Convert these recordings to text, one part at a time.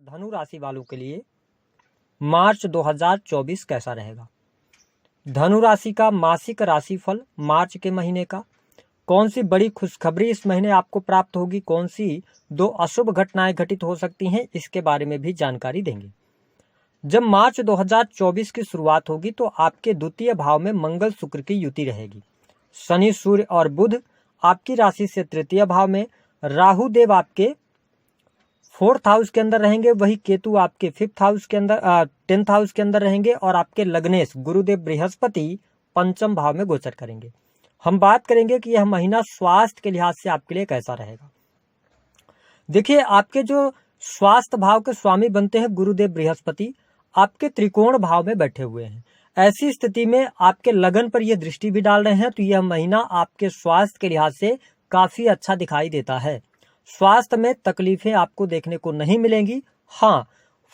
धनु राशि वालों के लिए मार्च 2024 कैसा रहेगा। धनु राशि का मासिक राशिफल मार्च के महीने का, कौन सी बड़ी खुशखबरी इस महीने आपको प्राप्त होगी, कौन सी दो अशुभ घटनाएं घटित हो सकती हैं, इसके बारे में भी जानकारी देंगे। जब मार्च 2024 की शुरुआत होगी तो आपके द्वितीय भाव में मंगल शुक्र की युति रहेगी। शनि सूर्य और बुध आपकी राशि से तृतीय भाव में, राहु देव आपके 4th हाउस के अंदर रहेंगे, वही केतु आपके 5th हाउस के अंदर 10th हाउस के अंदर रहेंगे और आपके लग्नेश गुरुदेव बृहस्पति 5th भाव में गोचर करेंगे। हम बात करेंगे कि यह महीना स्वास्थ्य के लिहाज से आपके लिए कैसा रहेगा। देखिए, आपके जो स्वास्थ्य भाव के स्वामी बनते हैं गुरुदेव बृहस्पति, आपके त्रिकोण भाव में बैठे हुए हैं। ऐसी स्थिति में आपके लगन पर यह दृष्टि भी डाल रहे हैं, तो यह महीना आपके स्वास्थ्य के लिहाज से काफी अच्छा दिखाई देता है। स्वास्थ्य में तकलीफें आपको देखने को नहीं मिलेंगी। हाँ,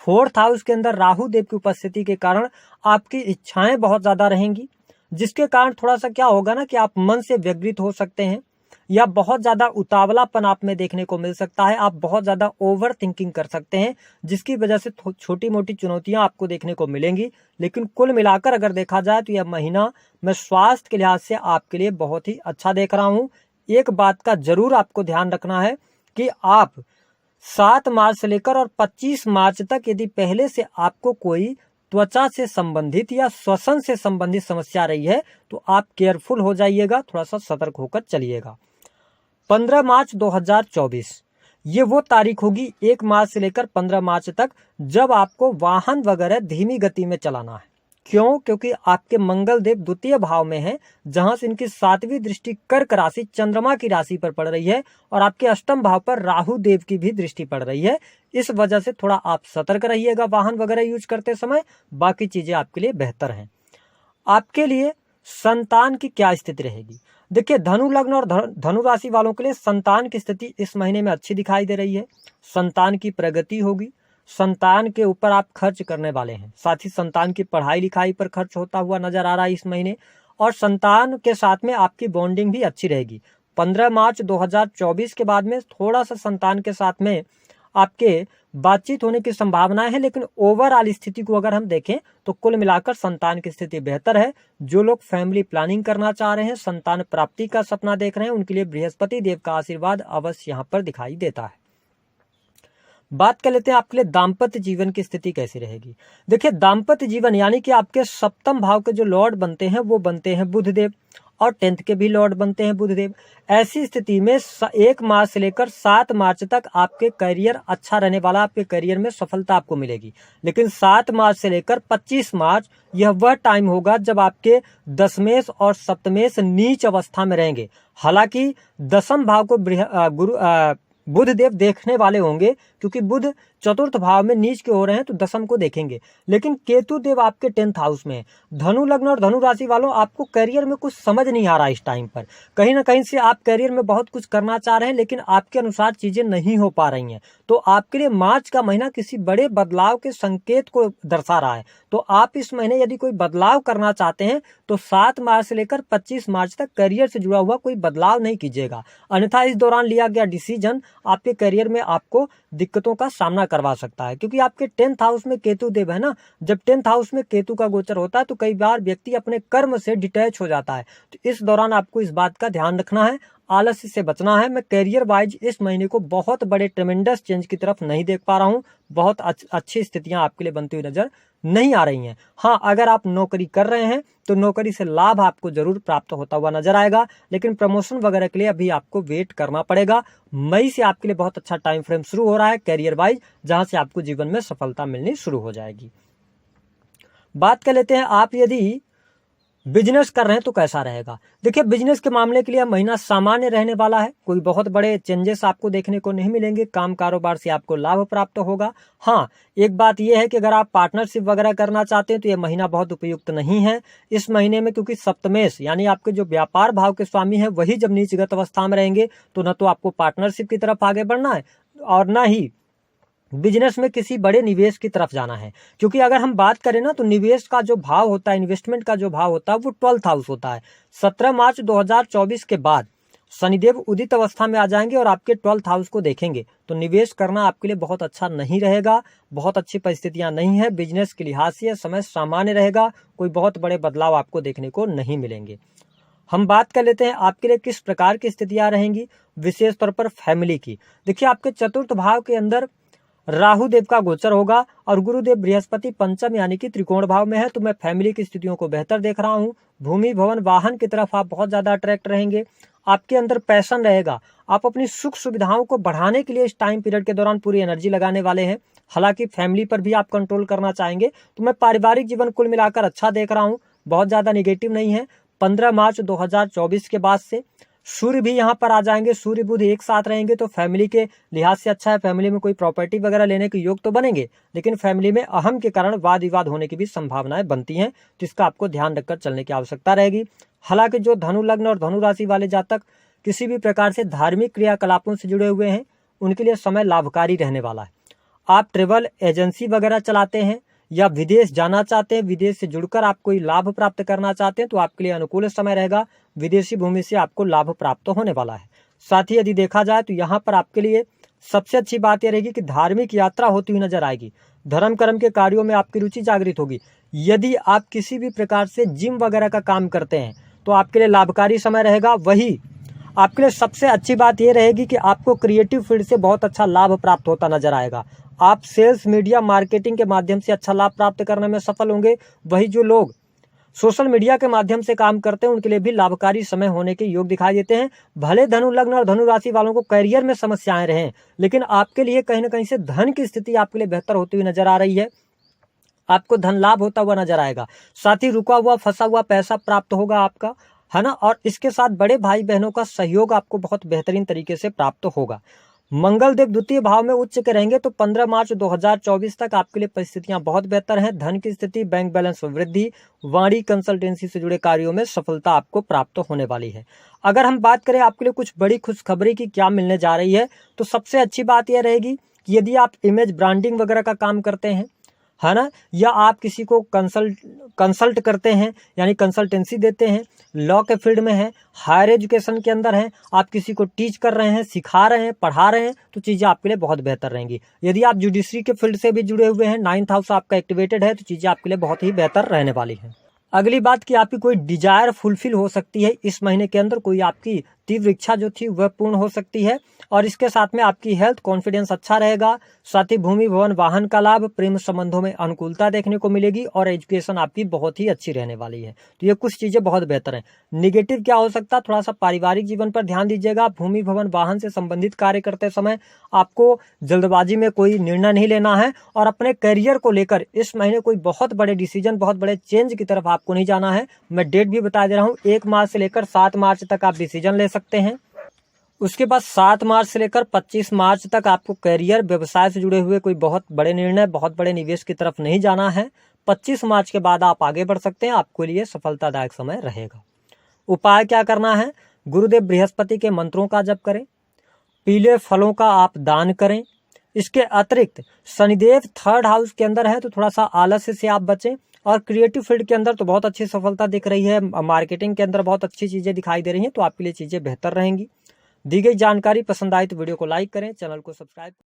4th हाउस के अंदर राहु देव की उपस्थिति के कारण आपकी इच्छाएं बहुत ज्यादा रहेंगी, जिसके कारण थोड़ा सा क्या होगा ना कि आप मन से व्यग्रित हो सकते हैं या बहुत ज्यादा उतावलापन आप में देखने को मिल सकता है। आप बहुत ज्यादा ओवर थिंकिंग कर सकते हैं, जिसकी वजह से छोटी मोटी चुनौतियां आपको देखने को मिलेंगी। लेकिन कुल मिलाकर अगर देखा जाए तो यह महीना मैं स्वास्थ्य के लिहाज से आपके लिए बहुत ही अच्छा देख रहा हूं। एक बात का जरूर आपको ध्यान रखना है कि आप 7 मार्च से लेकर और 25 मार्च तक यदि पहले से आपको कोई त्वचा से संबंधित या श्वसन से संबंधित समस्या रही है तो आप केयरफुल हो जाइएगा, थोड़ा सा सतर्क होकर चलिएगा। 15 मार्च 2024 ये वो तारीख होगी 1 मार्च से लेकर 15 मार्च तक जब आपको वाहन वगैरह धीमी गति में चलाना है। क्यों? क्योंकि आपके मंगल देव द्वितीय भाव में हैं, जहां से इनकी 7वीं दृष्टि कर्क राशि चंद्रमा की राशि पर पड़ रही है और आपके अष्टम भाव पर राहु देव की भी दृष्टि पड़ रही है। इस वजह से थोड़ा आप सतर्क रहिएगा वाहन वगैरह यूज करते समय। बाकी चीजें आपके लिए बेहतर हैं। आपके लिए संतान की क्या स्थिति रहेगी? देखिए, धनु लग्न और धनु राशि वालों के लिए संतान की स्थिति इस महीने में अच्छी दिखाई दे रही है। संतान की प्रगति होगी, संतान के ऊपर आप खर्च करने वाले हैं, साथ ही संतान की पढ़ाई लिखाई पर खर्च होता हुआ नजर आ रहा है इस महीने, और संतान के साथ में आपकी बॉन्डिंग भी अच्छी रहेगी। 15 मार्च 2024 के बाद में थोड़ा सा संतान के साथ में आपके बातचीत होने की संभावना है, लेकिन ओवरऑल स्थिति को अगर हम देखें तो कुल मिलाकर संतान की स्थिति बेहतर है। जो लोग फैमिली प्लानिंग करना चाह रहे हैं, संतान प्राप्ति का सपना देख रहे हैं, उनके लिए बृहस्पति देव का आशीर्वाद अवश्य यहाँ पर दिखाई देता है। बात कर लेते हैं आपके लिए दाम्पत्य जीवन की स्थिति कैसी रहेगी। देखिए, दाम्पत्य जीवन यानी कि आपके 7th भाव के जो लॉर्ड बनते हैं वो बनते हैं बुधदेव और 10th के भी लॉर्ड बनते हैं बुधदेव। ऐसी स्थिति में 1 मार्च से लेकर 7 मार्च तक आपके करियर अच्छा रहने वाला, आपके करियर में सफलता आपको मिलेगी। लेकिन 7 मार्च से लेकर 25 मार्च यह वह टाइम होगा जब आपके दशमेश और सप्तमेश नीच अवस्था में रहेंगे। हालांकि 10th भाव को बुध देव देखने वाले होंगे, क्योंकि बुध 4th भाव में नीच के हो रहे हैं तो 10th को देखेंगे। लेकिन केतु देव आपके 10th हाउस में है। धनु लग्न और धनु राशि वालों, आपको करियर में कुछ समझ नहीं आ रहा इस टाइम पर। कहीं ना कहीं से आप करियर में बहुत कुछ करना चाह रहे हैं, लेकिन आपके अनुसार चीजें नहीं हो पा रही हैं। तो आपके लिए मार्च का महीना किसी बड़े बदलाव के संकेत को दर्शा रहा है। तो आप इस महीने यदि कोई बदलाव करना चाहते हैं तो 7 मार्च से लेकर 25 मार्च तक करियर से जुड़ा हुआ कोई बदलाव नहीं कीजिएगा, अन्यथा इस दौरान लिया गया डिसीजन आपके करियर में आपको दिक्कतों का सामना करवा सकता है। क्योंकि आपके 10th हाउस में केतु देव है ना, जब 10th हाउस में केतु का गोचर होता है तो कई बार व्यक्ति अपने कर्म से डिटैच हो जाता है। तो इस दौरान आपको इस बात का ध्यान रखना है, आलस्य से बचना है। मैं करियर वाइज इस महीने को बहुत बड़े ट्रेमेंडस चेंज की तरफ नहीं देख पा रहा हूँ। बहुत अच्छी स्थितियां आपके लिए बनती हुई नजर नहीं आ रही हैं। हाँ, अगर आप नौकरी कर रहे हैं तो नौकरी से लाभ आपको जरूर प्राप्त होता हुआ नजर आएगा, लेकिन प्रमोशन वगैरह के लिए अभी आपको वेट करना पड़ेगा। मई से आपके लिए बहुत अच्छा टाइम फ्रेम शुरू हो रहा है करियर वाइज, जहां से आपको जीवन में सफलता मिलनी शुरू हो जाएगी। बात कर लेते हैं आप यदि बिजनेस कर रहे हैं तो कैसा रहेगा। देखिए, बिजनेस के मामले के लिए महीना सामान्य रहने वाला है। कोई बहुत बड़े चेंजेस आपको देखने को नहीं मिलेंगे। काम कारोबार से आपको लाभ प्राप्त होगा। हाँ, एक बात यह है कि अगर आप पार्टनरशिप वगैरह करना चाहते हैं तो यह महीना बहुत उपयुक्त नहीं है इस महीने में, क्योंकि सप्तमेश यानी आपके जो व्यापार भाव के स्वामी हैं वही जब नीचगत अवस्था में रहेंगे तो न तो आपको पार्टनरशिप की तरफ आगे बढ़ना है और न ही बिजनेस में किसी बड़े निवेश की तरफ जाना है। क्योंकि अगर हम बात करें ना तो निवेश का जो भाव होता है, इन्वेस्टमेंट का जो भाव होता है वो 12th हाउस होता है। 17 मार्च 2024 के बाद शनिदेव उदित अवस्था में आ जाएंगे और आपके 12th हाउस को देखेंगे, तो निवेश करना आपके लिए बहुत अच्छा नहीं रहेगा, बहुत अच्छी परिस्थितियां नहीं है। बिजनेस के लिहाज से यह समय सामान्य रहेगा, कोई बहुत बड़े बदलाव आपको देखने को नहीं मिलेंगे। हम बात कर लेते हैं आपके लिए किस प्रकार की स्थितियां रहेंगी, विशेष तौर पर फैमिली की। देखिए, आपके चतुर्थ भाव के अंदर राहु देव का गोचर होगा और गुरुदेव बृहस्पति पंचम यानी कि त्रिकोण भाव में है, तो मैं फैमिली की स्थितियों को बेहतर देख रहा हूं। भूमि भवन वाहन की तरफ आप बहुत ज्यादा अट्रैक्ट रहेंगे, आपके अंदर पैशन रहेगा, आप अपनी सुख सुविधाओं को बढ़ाने के लिए इस टाइम पीरियड के दौरान पूरी एनर्जी लगाने वाले हैं। हालांकि फैमिली पर भी आप कंट्रोल करना चाहेंगे, तो मैं पारिवारिक जीवन कुल मिलाकर अच्छा देख रहा हूं, बहुत ज्यादा निगेटिव नहीं है। 15 मार्च 2024 के बाद से सूर्य भी यहाँ पर आ जाएंगे, सूर्य बुध एक साथ रहेंगे, तो फैमिली के लिहाज से अच्छा है। फैमिली में कोई प्रॉपर्टी वगैरह लेने के योग तो बनेंगे, लेकिन फैमिली में अहम के कारण वाद विवाद होने की भी संभावनाएं बनती हैं, तो इसका आपको ध्यान रखकर चलने की आवश्यकता रहेगी। हालांकि जो धनु लग्न और धनु राशि वाले जातक किसी भी प्रकार से धार्मिक क्रियाकलापों से जुड़े हुए हैं, उनके लिए समय लाभकारी रहने वाला है। आप ट्रेवल एजेंसी वगैरह चलाते हैं या विदेश जाना चाहते हैं, विदेश से जुड़कर आप कोई लाभ प्राप्त करना चाहते हैं, तो आपके लिए अनुकूल समय रहेगा। विदेशी भूमि से आपको लाभ प्राप्त होने वाला है। साथ ही यदि देखा जाए तो यहाँ पर आपके लिए सबसे अच्छी बात यह रहेगी कि धार्मिक यात्रा होती हुई नजर आएगी, धर्म कर्म के कार्यों में आपकी रुचि जागृत होगी। यदि आप किसी भी प्रकार से जिम वगैरह का काम करते हैं तो आपके लिए लाभकारी समय रहेगा। वही आपके लिए सबसे अच्छी बात यह रहेगी कि आपको क्रिएटिव फील्ड से बहुत अच्छा लाभ प्राप्त होता नजर आएगा। आप सेल्स, मीडिया, मार्केटिंग के माध्यम से अच्छा लाभ प्राप्त करने में सफल होंगे। वही जो लोग सोशल मीडिया के माध्यम से काम करते हैं, उनके लिए भी लाभकारी समय होने के योग दिखाई देते हैं। भले धनु लग्न और धनु राशि वालों को करियर में समस्याएं रहें, लेकिन आपके लिए कहीं ना कहीं से धन की स्थिति आपके लिए बेहतर होती हुई नजर आ रही है। आपको धन लाभ होता हुआ नजर आएगा। साथ ही रुका हुआ फंसा हुआ पैसा प्राप्त होगा आपका, है ना। और इसके साथ बड़े भाई बहनों का सहयोग आपको बहुत बेहतरीन तरीके से प्राप्त होगा। मंगल देव द्वितीय भाव में उच्च के रहेंगे, तो 15 मार्च 2024 तक आपके लिए परिस्थितियां बहुत बेहतर हैं। धन की स्थिति, बैंक बैलेंस वृद्धि, वाणी कंसल्टेंसी से जुड़े कार्यों में सफलता आपको प्राप्त होने वाली है। अगर हम बात करें आपके लिए कुछ बड़ी खुशखबरी की क्या मिलने जा रही है, तो सबसे अच्छी बात यह रहेगी कि यदि आप इमेज ब्रांडिंग वगैरह का काम करते हैं, है ना, या आप किसी को कंसल्ट करते हैं यानी कंसल्टेंसी देते हैं, लॉ के फील्ड में है, हायर एजुकेशन के अंदर हैं, आप किसी को टीच कर रहे हैं, सिखा रहे हैं, पढ़ा रहे हैं, तो चीज़ें आपके लिए बहुत बेहतर रहेंगी। यदि आप जुडिशरी के फील्ड से भी जुड़े हुए हैं, 9th हाउस आपका एक्टिवेटेड है, तो चीज़ें आपके लिए बहुत ही बेहतर रहने वाली हैं। अगली बात कि आपकी कोई डिजायर फुलफिल हो सकती है इस महीने के अंदर, कोई आपकी तीव्र इच्छा जो थी वह पूर्ण हो सकती है। और इसके साथ में आपकी हेल्थ कॉन्फिडेंस अच्छा रहेगा। साथ ही भूमि भवन वाहन का लाभ, प्रेम संबंधों में अनुकूलता देखने को मिलेगी और एजुकेशन आपकी बहुत ही अच्छी रहने वाली है। तो ये कुछ चीजें बहुत बेहतर हैं। निगेटिव क्या हो सकता है, थोड़ा सा पारिवारिक जीवन पर ध्यान दीजिएगा। भूमि भवन वाहन से संबंधित कार्य करते समय आपको जल्दबाजी में कोई निर्णय नहीं लेना है और अपने करियर को लेकर इस महीने कोई बहुत बड़े डिसीजन, बहुत बड़े चेंज की तरफ आपको नहीं जाना है। मैं डेट भी बता दे रहा हूँ, 1 मार्च से लेकर 7 मार्च तक आप डिसीजन ले सकते हैं। उसके बाद 7 मार्च से लेकर 25 मार्च तक आपको करियर, व्यवसाय से जुड़े हुए कोई बहुत बड़े निर्णय, बहुत बड़े निवेश की तरफ नहीं जाना है। 25 मार्च के बाद आप आगे बढ़ सकते हैं, आपके लिए सफलतादायक समय रहेगा। उपाय क्या करना है, गुरुदेव बृहस्पति के मंत्रों का जप करें, पीले फलों का आप दान करें। इसके अतिरिक्त शनिदेव 3rd हाउस के अंदर है, तो थोड़ा सा आलस्य से आप बचें। और क्रिएटिव फील्ड के अंदर तो बहुत अच्छी सफलता दिख रही है, मार्केटिंग के अंदर बहुत अच्छी चीजें दिखाई दे रही हैं, तो आपके लिए चीजें बेहतर रहेंगी। दी गई जानकारी पसंद आई तो वीडियो को लाइक करें, चैनल को सब्सक्राइब